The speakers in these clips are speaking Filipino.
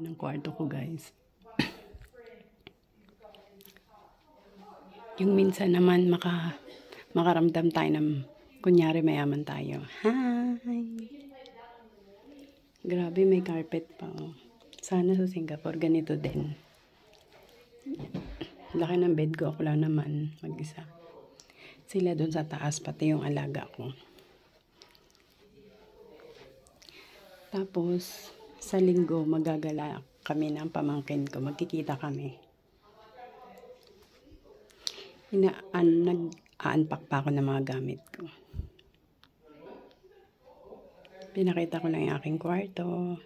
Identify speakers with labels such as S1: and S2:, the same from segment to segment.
S1: Ng kwarto ko, guys. Yung minsan naman makaramdam tayo ng kunyari mayaman tayo. Hi! Grabe, may carpet pa. Oh. Sana sa Singapore ganito din. Laki ng bed ko, ako lang naman mag-isa. Sila doon sa taas, pati yung alaga ko. Tapos, sa linggo, magagala kami ng pamangkin ko. Magkikita kami. Nag-unpack pa ako ng mga gamit ko. Pinakita ko lang yung aking kwarto.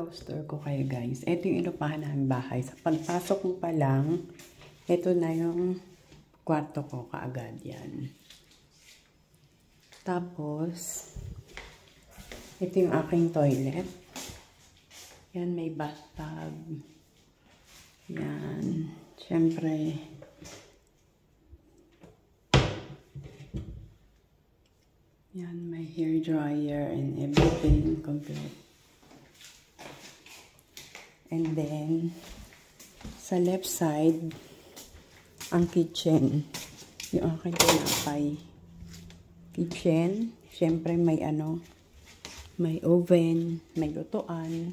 S1: Store ko kayo, guys. Ito yung inupahan namin bahay. Sa pagpasok mo pa lang, ito na yung kwarto ko kaagad yan. Tapos, ito yung aking toilet. Yan, may bathtub. Yan. Siyempre, yan, may hair dryer and everything complete. And then, sa left side, ang kitchen. Yung aking tinapay. Kitchen. Siyempre, may may oven, may lutuan,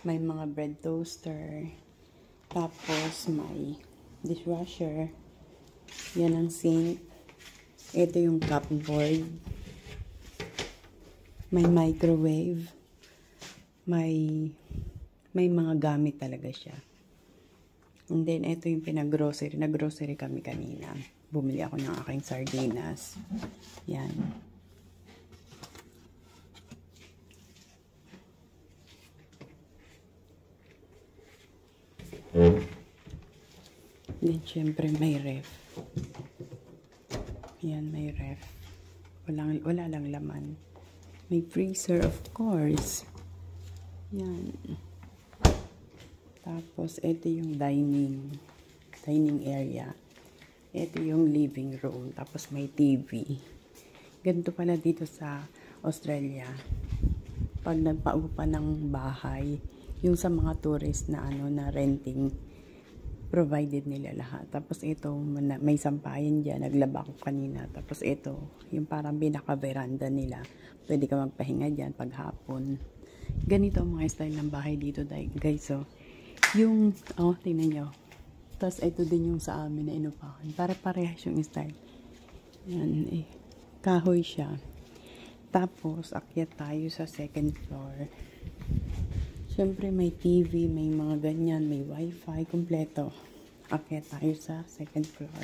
S1: may mga bread toaster. Tapos, may dishwasher. Yan ang sink. Ito yung cupboard. May microwave. May mga gamit talaga siya. And then, ito yung pinag-grocery. Nag-grocery kami kanina. Bumili ako ng aking sardinas. Yan. Then, syempre, may ref. Yan, may ref. Wala lang laman. May freezer, of course. Yan. Tapos, ito yung dining area. Ito yung living room. Tapos, may TV. Ganito pala dito sa Australia. Pag nagpaupa ng bahay, yung sa mga tourist na na renting, provided nila lahat. Tapos, ito, may sampayan dyan. Naglaba ko kanina. Tapos, ito, yung parang pinaka-veranda nila. Pwede ka magpahinga dyan paghapon. Ganito ang mga style ng bahay dito, guys. So, yung, tingnan nyo. Tapos, ito din yung sa amin na inupahan. Pare-parehas yung style. Yan, kahoy siya. Tapos, akyat tayo sa second floor. Siyempre, may TV, may mga ganyan, may wifi, kompleto. Akyat tayo sa second floor.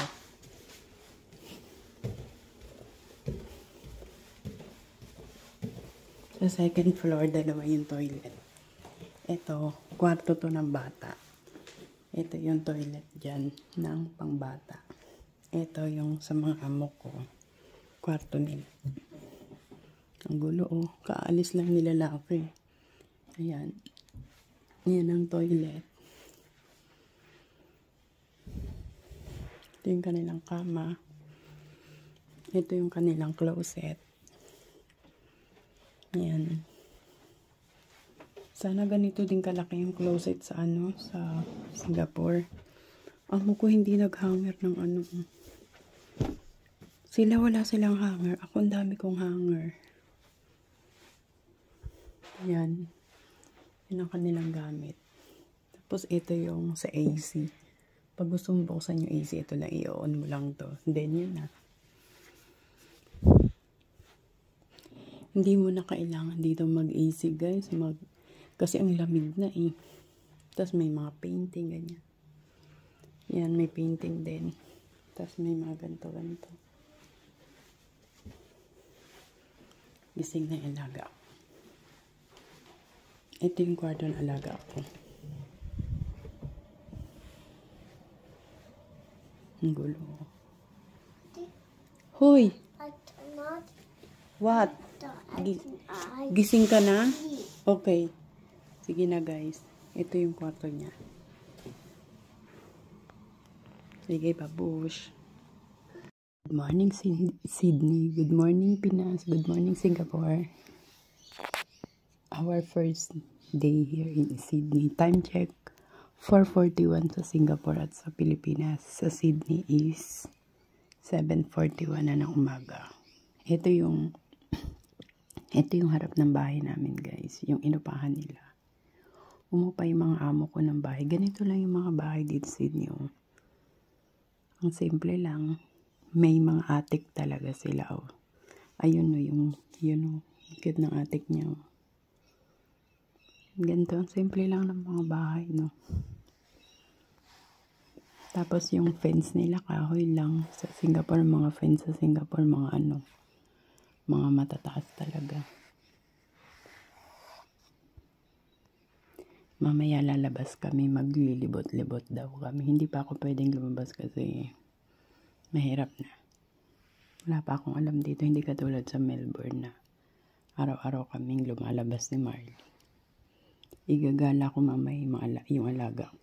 S1: Sa second floor, dalawa yung toilet. Ito, kwarto to ng bata. Ito yung toilet dyan ng pangbata. Ito yung sa mga amo ko. Kwarto nila. Ang gulo, kaalis lang nila laki. Ayan. Yan ang toilet. Ito yung kanilang kama. Ito yung kanilang closet. Ayan. Sana ganito din kalaki yung closet sa sa Singapore. Amo ko hindi naghanger ng Sila wala silang hanger. Ako ang dami kong hanger. Ayan. Yan ang kanilang gamit. Tapos ito yung sa AC. Pag gusto mo buksan yung AC, ito lang i-on mo lang to. Then yun na. Hindi mo na kailangan dito mag-AC, guys. Kasi ang lamig na Tapos may mga painting, ganyan. Yan, may painting din. Tapos may mga ganito. Gising na yung alaga ko. Ito yung kwarto ng alaga ko. Ang gulo. Hoy! What? Gising ka na? Okay. Sige na guys. Ito yung kwarto niya. Sige, babush. Good morning, Sydney. Good morning, Pinas. Good morning, Singapore. Our first day here in Sydney. Time check, 4:41 sa Singapore at sa Pilipinas. Sa Sydney is 7:41 na ng umaga. Ito yung harap ng bahay namin, guys. Yung inupahan nila. Umupa yung mga amo ko ng bahay. Ganito lang yung mga bahay dito sa Sydney. Oh. Ang simple lang. May mga attic talaga sila. Oh. Ayun no, yung cute ng attic niya. Oh. Ganito, ang simple lang ng mga bahay, no. Tapos yung fence nila, kahoy lang. Sa Singapore, mga fence sa Singapore, mga matataas talaga. Mamaya lalabas kami, maglilibot-libot daw kami. Hindi pa ako pwedeng lumabas kasi mahirap na. Wala pa akong alam dito, hindi katulad sa Melbourne na araw-araw kaming lumalabas ni Marley. Igagala ko mamaya yung alaga.